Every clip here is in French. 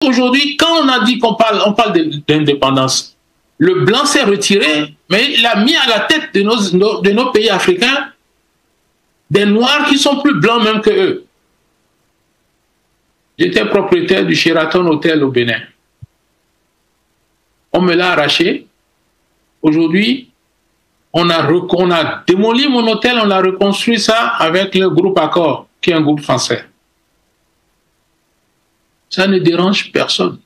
Aujourd'hui, quand on a dit on parle d'indépendance, le blanc s'est retiré, mais il a mis à la tête de nos pays africains des noirs qui sont plus blancs même que eux. J'étais propriétaire du Sheraton Hotel au Bénin. On me l'a arraché. Aujourd'hui, on a démoli mon hôtel, on a reconstruit ça avec le groupe Accor, qui est un groupe français. Ça ne dérange personne.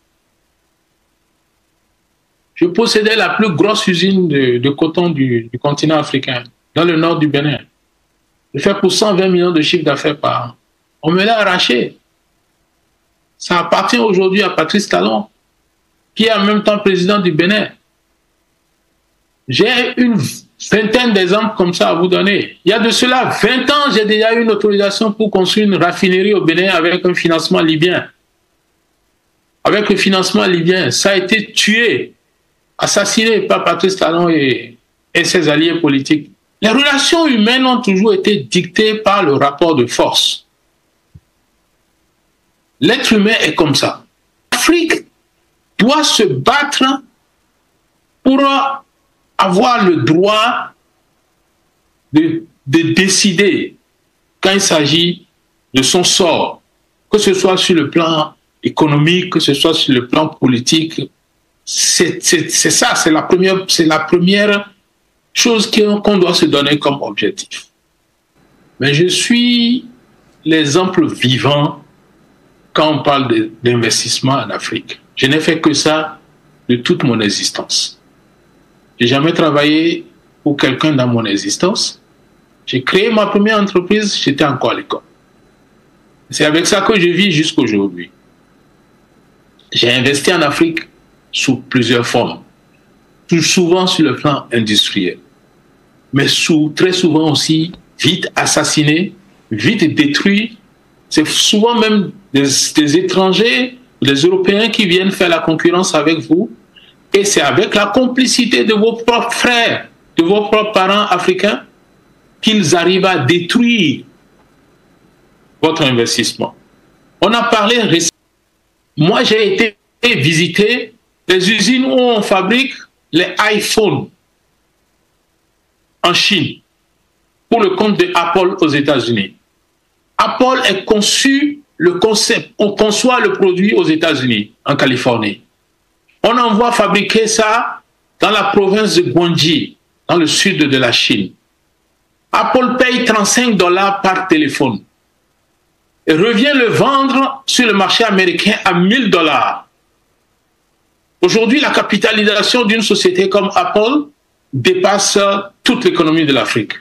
Je possédais la plus grosse usine de coton du continent africain, dans le nord du Bénin. Je fais pour 120 millions de chiffre d'affaires par an. On me l'a arraché. Ça appartient aujourd'hui à Patrice Talon, qui est en même temps président du Bénin. J'ai une vingtaine d'exemples comme ça à vous donner. Il y a de cela 20 ans, j'ai déjà eu une autorisation pour construire une raffinerie au Bénin avec un financement libyen. Avec le financement libyen, ça a été tué, assassiné par Patrice Talon et ses alliés politiques. Les relations humaines ont toujours été dictées par le rapport de force. L'être humain est comme ça. L'Afrique doit se battre pour avoir le droit de décider quand il s'agit de son sort, que ce soit sur le plan économique, que ce soit sur le plan politique. C'est ça, c'est la première chose qu'on doit se donner comme objectif. Mais je suis l'exemple vivant quand on parle d'investissement en Afrique. Je n'ai fait que ça de toute mon existence. Je n'ai jamais travaillé pour quelqu'un dans mon existence. J'ai créé ma première entreprise, j'étais encore à l'école. C'est avec ça que je vis jusqu'aujourd'hui. J'ai investi en Afrique sous plusieurs formes, tout souvent sur le plan industriel, mais très souvent aussi vite assassiné, vite détruit. C'est souvent même des étrangers, des Européens qui viennent faire la concurrence avec vous, et c'est avec la complicité de vos propres frères, de vos propres parents africains, qu'ils arrivent à détruire votre investissement. On a parlé récemment. Moi, j'ai été visiter les usines où on fabrique les iPhones en Chine pour le compte de Apple aux États-Unis. Apple est conçu le concept, on conçoit le produit aux États-Unis, en Californie. On envoie fabriquer ça dans la province de Guangxi, dans le sud de la Chine. Apple paye 35 $ par téléphone et revient le vendre sur le marché américain à 1000 $. Aujourd'hui, la capitalisation d'une société comme Apple dépasse toute l'économie de l'Afrique.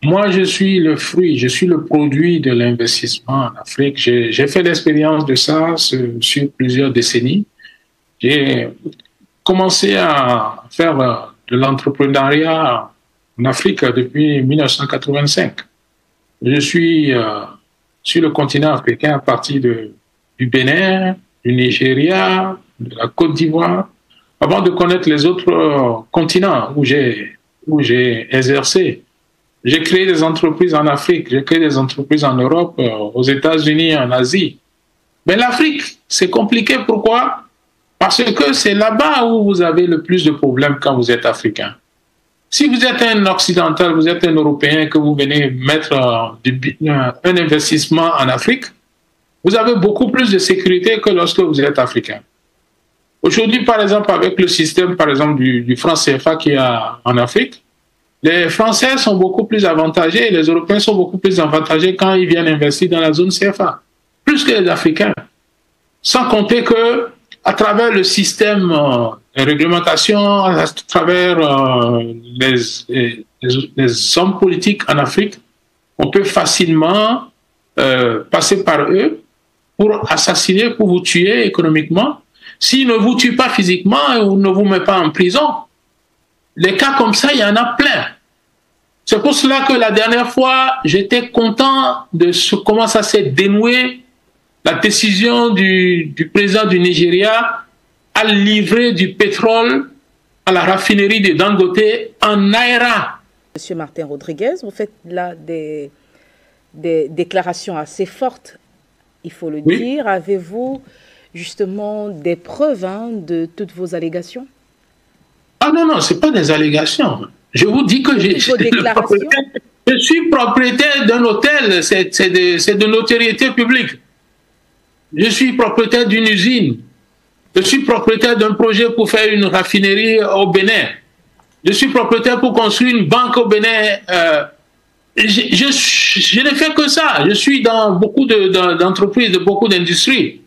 Moi, je suis le fruit, je suis le produit de l'investissement en Afrique. J'ai fait l'expérience de ça sur plusieurs décennies. J'ai commencé à faire de l'entrepreneuriat en Afrique depuis 1985. Je suis sur le continent africain à partir du Bénin, du Nigeria, de la Côte d'Ivoire, avant de connaître les autres continents où j'ai exercé. J'ai créé des entreprises en Afrique, j'ai créé des entreprises en Europe, aux États-Unis, en Asie. Mais l'Afrique, c'est compliqué. Pourquoi? Parce que c'est là-bas où vous avez le plus de problèmes quand vous êtes africain. Si vous êtes un occidental, vous êtes un Européen, que vous venez mettre un investissement en Afrique, vous avez beaucoup plus de sécurité que lorsque vous êtes africain. Aujourd'hui, par exemple, avec le système par exemple, du franc CFA qu'il y a en Afrique, les Français sont beaucoup plus avantagés, les Européens sont beaucoup plus avantagés quand ils viennent investir dans la zone CFA, plus que les Africains. Sans compter que, à travers le système de réglementation, à travers les hommes politiques en Afrique, on peut facilement passer par eux pour assassiner, pour vous tuer économiquement. S'ils ne vous tuent pas physiquement ou ne vous mettent pas en prison, les cas comme ça, il y en a plein. C'est pour cela que la dernière fois, j'étais content de comment ça s'est dénoué, la décision du président du Nigeria à livrer du pétrole à la raffinerie de Dangote en Naira. Monsieur Martin Rodriguez, vous faites là des déclarations assez fortes, il faut le dire. Avez-vous justement des preuves hein, de toutes vos allégations? Ah non, non, ce n'est pas des allégations. Je vous dis que je suis propriétaire d'un hôtel, c'est de notoriété publique. Je suis propriétaire d'une usine. Je suis propriétaire d'un projet pour faire une raffinerie au Bénin. Je suis propriétaire pour construire une banque au Bénin. Je ne fais que ça. Je suis dans beaucoup d'entreprises, de beaucoup d'industries.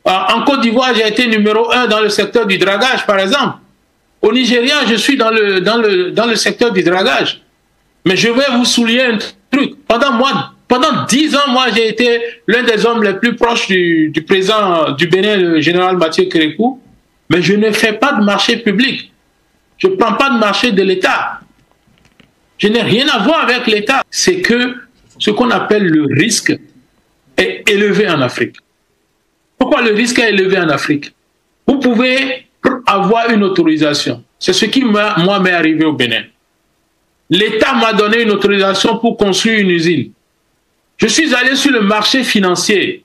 En Côte d'Ivoire, j'ai été numéro 1 dans le secteur du dragage, par exemple. Au Nigeria, je suis dans le secteur du dragage. Mais je vais vous souligner un truc. Pendant 10 ans, moi, j'ai été l'un des hommes les plus proches du président du Bénin, le général Mathieu Kérékou. Mais je ne fais pas de marché public. Je ne prends pas de marché de l'État. Je n'ai rien à voir avec l'État. C'est que ce qu'on appelle le risque est élevé en Afrique. Pourquoi le risque est élevé en Afrique? Vous pouvez avoir une autorisation. C'est ce qui, moi, m'est arrivé au Bénin. L'État m'a donné une autorisation pour construire une usine. Je suis allé sur le marché financier.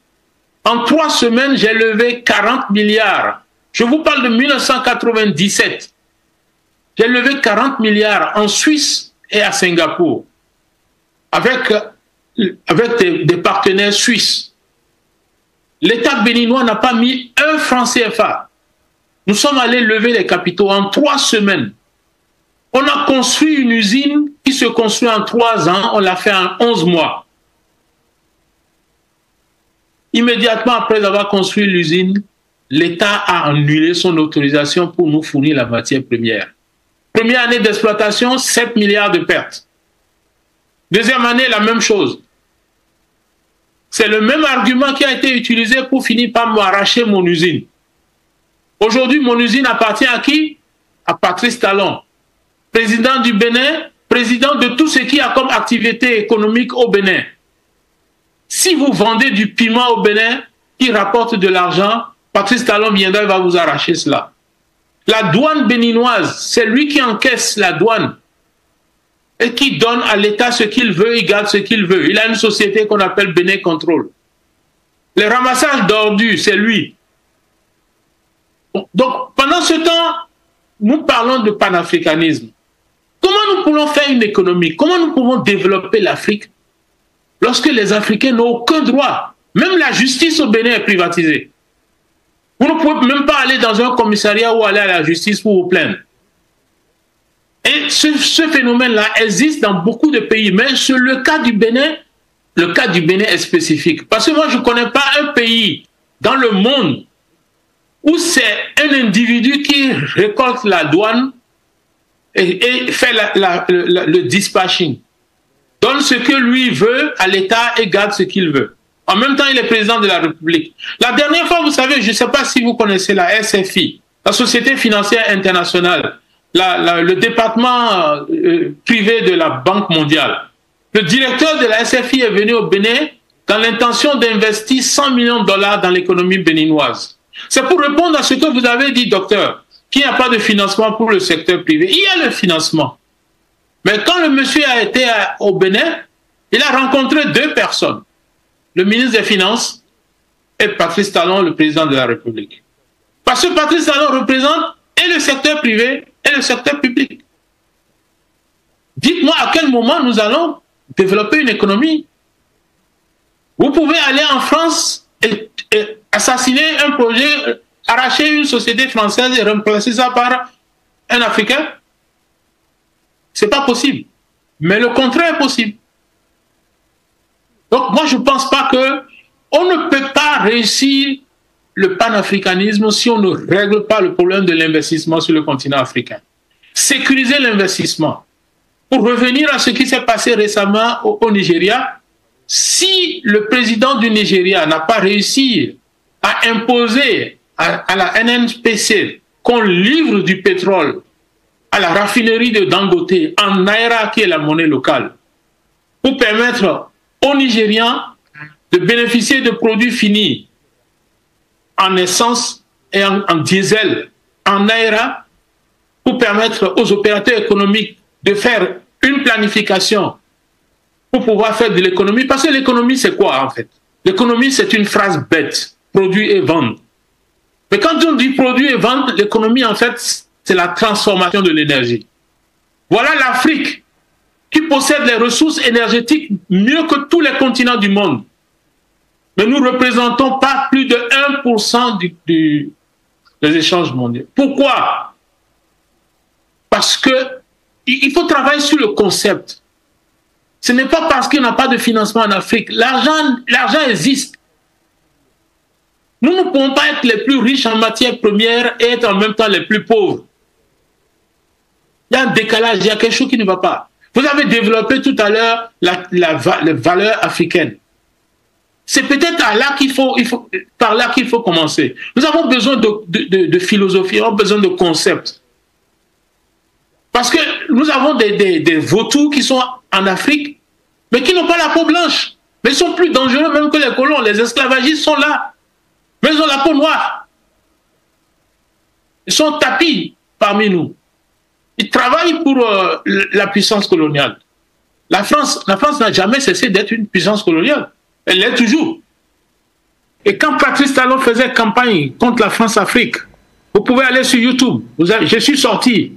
En 3 semaines, j'ai levé 40 milliards. Je vous parle de 1997. J'ai levé 40 milliards en Suisse et à Singapour avec des partenaires suisses. L'État béninois n'a pas mis un franc CFA. Nous sommes allés lever les capitaux en 3 semaines. On a construit une usine qui se construit en 3 ans, on l'a fait en 11 mois. Immédiatement après avoir construit l'usine, l'État a annulé son autorisation pour nous fournir la matière première. Première année d'exploitation, 7 milliards de pertes. Deuxième année, la même chose. C'est le même argument qui a été utilisé pour finir par m'arracher mon usine. Aujourd'hui, mon usine appartient à qui? À Patrice Talon, président du Bénin, président de tout ce qui a comme activité économique au Bénin. Si vous vendez du piment au Bénin qui rapporte de l'argent, Patrice Talon viendra et va vous arracher cela. La douane béninoise, c'est lui qui encaisse la douane et qui donne à l'État ce qu'il veut, il garde ce qu'il veut. Il a une société qu'on appelle Bénin Control. Le ramassage d'ordures, c'est lui. Donc, pendant ce temps, nous parlons de panafricanisme. Comment nous pouvons faire une économie? Comment nous pouvons développer l'Afrique lorsque les Africains n'ont aucun droit? Même la justice au Bénin est privatisée. Vous ne pouvez même pas aller dans un commissariat ou aller à la justice pour vous plaindre. Et ce phénomène-là existe dans beaucoup de pays, mais sur le cas du Bénin est spécifique. Parce que moi, je ne connais pas un pays dans le monde où c'est un individu qui récolte la douane et fait le dispatching. Donne ce que lui veut à l'État et garde ce qu'il veut. En même temps, il est président de la République. La dernière fois, vous savez, je ne sais pas si vous connaissez la SFI, la Société financière internationale, le département privé de la Banque mondiale. Le directeur de la SFI est venu au Bénin dans l'intention d'investir 100 millions de dollars dans l'économie béninoise. C'est pour répondre à ce que vous avez dit, docteur, qu'il n'y a pas de financement pour le secteur privé. Il y a le financement. Mais quand le monsieur a été au Bénin, il a rencontré 2 personnes. Le ministre des Finances et Patrice Talon, le président de la République. Parce que Patrice Talon représente et le secteur privé et le secteur public. Dites-moi à quel moment nous allons développer une économie. Vous pouvez aller en France et assassiner un projet, arracher une société française et remplacer ça par un Africain. Ce n'est pas possible. Mais le contraire est possible. Donc moi, je ne pense pas qu'on ne peut pas réussir le panafricanisme si on ne règle pas le problème de l'investissement sur le continent africain. Sécuriser l'investissement. Pour revenir à ce qui s'est passé récemment au Nigeria, si le président du Nigeria n'a pas réussi à imposer à la NNPC qu'on livre du pétrole à la raffinerie de Dangote en Naira, qui est la monnaie locale, pour permettre aux Nigérians de bénéficier de produits finis en essence et en diesel, en Naira, pour permettre aux opérateurs économiques de faire une planification pour pouvoir faire de l'économie. Parce que l'économie, c'est quoi en fait? L'économie, c'est une phrase bête, produire et vendre. Mais quand on dit produire et vendre, l'économie, en fait, c'est la transformation de l'énergie. Voilà l'Afrique qui possède les ressources énergétiques mieux que tous les continents du monde. Mais nous ne représentons pas plus de 1% des échanges mondiaux. Pourquoi? Parce qu'il faut travailler sur le concept. Ce n'est pas parce qu'il n'y a pas de financement en Afrique. L'argent existe. Nous ne pouvons pas être les plus riches en matières premières et être en même temps les plus pauvres. Il y a un décalage, il y a quelque chose qui ne va pas. Vous avez développé tout à l'heure les valeurs africaines. C'est peut-être par là qu'il faut commencer. Nous avons besoin de philosophie, nous avons besoin de concepts. Parce que nous avons des vautours qui sont en Afrique, mais qui n'ont pas la peau blanche. Mais ils sont plus dangereux même que les colons. Les esclavagistes sont là, mais ils ont la peau noire. Ils sont tapis parmi nous. Ils travaillent pour la puissance coloniale. La France n'a jamais cessé d'être une puissance coloniale. Elle l'est toujours. Et quand Patrice Talon faisait campagne contre la France-Afrique, vous pouvez aller sur YouTube. Je suis sorti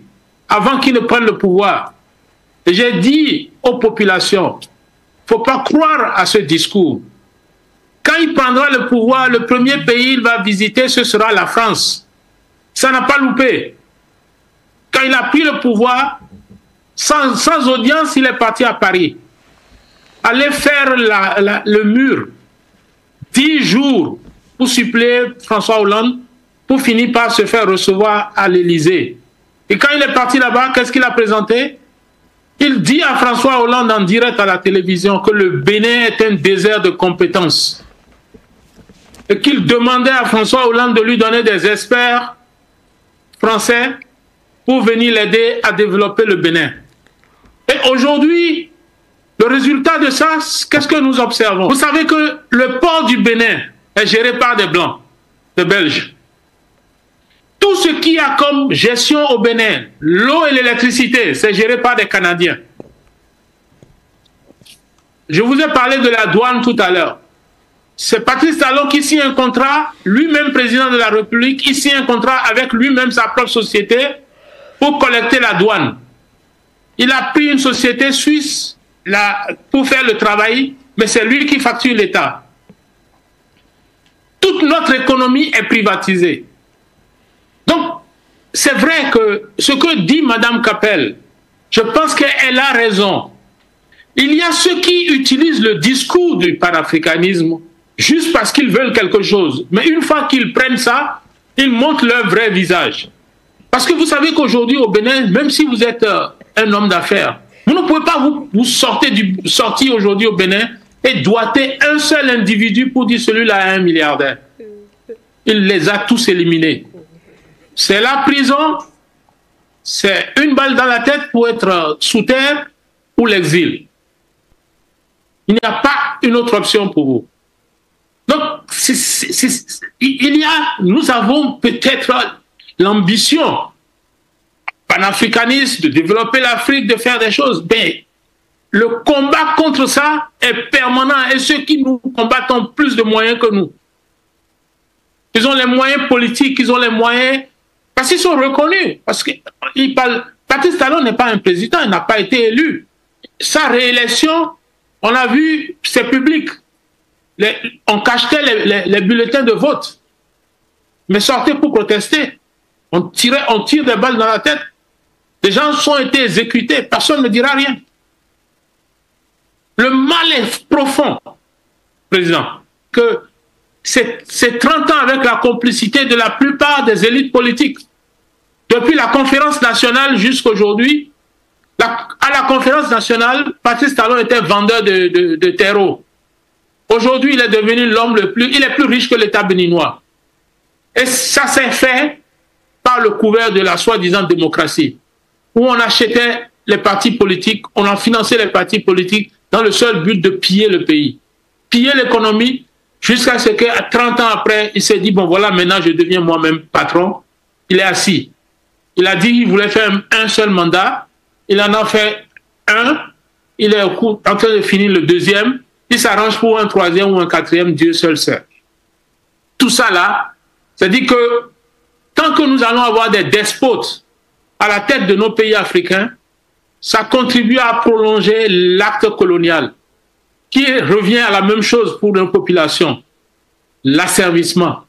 avant qu'il ne prenne le pouvoir. Et j'ai dit aux populations, il ne faut pas croire à ce discours. Quand il prendra le pouvoir, le premier pays qu'il va visiter, ce sera la France. Ça n'a pas loupé. Quand il a pris le pouvoir, sans audience, il est parti à Paris. Aller faire le mur, 10 jours pour suppléer François Hollande, pour finir par se faire recevoir à l'Élysée. Et quand il est parti là-bas, qu'est-ce qu'il a présenté? Il dit à François Hollande en direct à la télévision que le Bénin est un désert de compétences. Et qu'il demandait à François Hollande de lui donner des experts français pour venir l'aider à développer le Bénin. Et aujourd'hui, le résultat de ça, qu'est-ce que nous observons? Vous savez que le port du Bénin est géré par des Blancs, des Belges. Tout ce qu'il y a comme gestion au Bénin, l'eau et l'électricité, c'est géré par des Canadiens. Je vous ai parlé de la douane tout à l'heure. C'est Patrice Talon qui signe un contrat, lui-même président de la République, il signe un contrat avec lui-même sa propre société pour collecter la douane. Il a pris une société suisse pour faire le travail, mais c'est lui qui facture l'État. Toute notre économie est privatisée. Donc, c'est vrai que ce que dit Mme Capel, je pense qu'elle a raison. Il y a ceux qui utilisent le discours du panafricanisme juste parce qu'ils veulent quelque chose. Mais une fois qu'ils prennent ça, ils montrent leur vrai visage. Parce que vous savez qu'aujourd'hui au Bénin, même si vous êtes un homme d'affaires, vous ne pouvez pas vous sortir aujourd'hui au Bénin et doiter un seul individu pour dire celui-là est un milliardaire. Il les a tous éliminés. C'est la prison, c'est une balle dans la tête pour être sous terre ou l'exil. Il n'y a pas une autre option pour vous. Donc, nous avons peut-être l'ambition panafricaniste de développer l'Afrique, de faire des choses, mais le combat contre ça est permanent et ceux qui nous combattent ont plus de moyens que nous. Ils ont les moyens politiques, ils ont les moyens, parce qu'ils sont reconnus. Parce que Patrice Talon n'est pas un président, il n'a pas été élu. Sa réélection, on a vu, c'est public. On cachetait les bulletins de vote. Mais sortez pour protester. On tire des balles dans la tête. Les gens ont été exécutés. Personne ne dira rien. Le mal est profond, président, que c'est 30 ans avec la complicité de la plupart des élites politiques. Depuis la conférence nationale jusqu'à aujourd'hui, à la conférence nationale, Patrice Talon était vendeur de terreau. Aujourd'hui, il est devenu l'homme il est plus riche que l'État béninois. Et ça s'est fait par le couvert de la soi-disant démocratie, où on achetait les partis politiques, on a financé les partis politiques dans le seul but de piller le pays, piller l'économie, jusqu'à ce qu'à 30 ans après, il s'est dit, bon voilà, maintenant je deviens moi-même patron. Il est assis. Il a dit qu'il voulait faire un seul mandat. Il en a fait un. Il est en train de finir le deuxième. Il s'arrange pour un troisième ou un quatrième, Dieu seul sait. Tout ça là, C'est-à-dire que tant que nous allons avoir des despotes à la tête de nos pays africains, ça contribue à prolonger l'acte colonial, qui revient à la même chose pour nos populations, l'asservissement.